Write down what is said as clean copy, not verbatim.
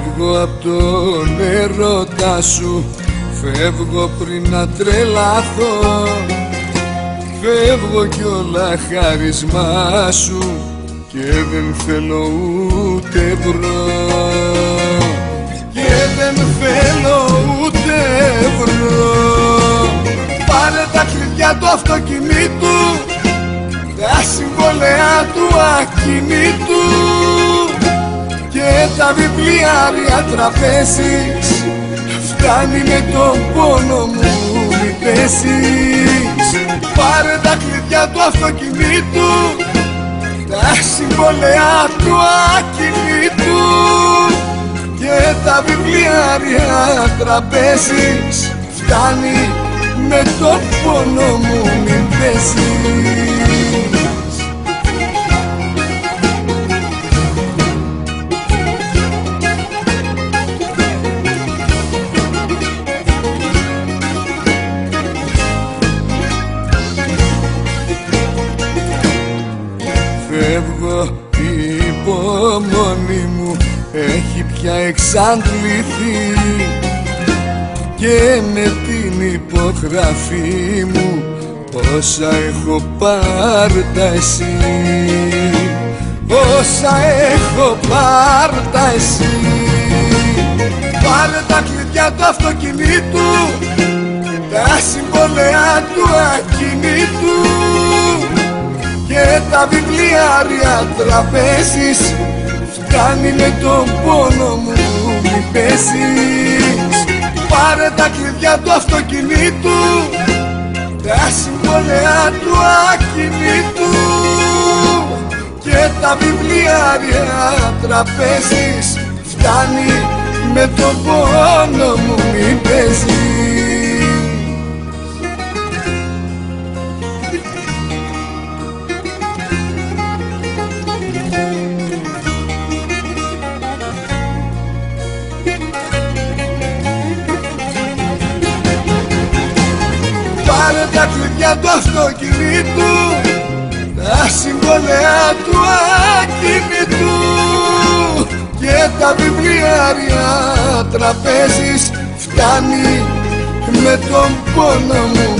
Φεύγω απ' τον έρωτα σου, φεύγω πριν να τρελαθώ. Φεύγω κι όλα χάρισμά σου και δεν θέλω ούτε ευρώ. Και δεν θέλω ούτε ευρώ. Πάρε τα κλειδιά του αυτοκινήτου, τα συμβολέα του ακινήτου και τα βιβλιάρια τραπέζις. Φτάνει με τον πόνο μου μη πέσεις. Πάρε τα κλειδιά του αυτοκινήτου, τα συμβολέα του ακινήτου και τα βιβλιάρια τραπέζις. Φτάνει με τον πόνο μου μη πέσεις. Φεύγω, η υπομονή μου έχει πια εξαντληθεί και με την υπογραφή μου όσα έχω πάρτα εσύ. Όσα έχω πάρτα εσύ. Πάρε τα κλειδιά του αυτοκινήτου, τα συμβολέα του ακινήτου και τα βιβλιάρια τραπέζις. Φτάνει με τον πόνο μου μη πέσεις. Πάρε τα κλειδιά του αυτοκινήτου, τα συμβολέα του ακινήτου και τα βιβλιάρια τραπέζις. Φτάνει με τον πόνο μου μη πέσεις. Πάρε τα κλειδιά του αυτοκινήτου, τα συμβολέα του ακινήτου και τα βιβλιάρια τραπέζις. Φτάνει με τον πόνο μου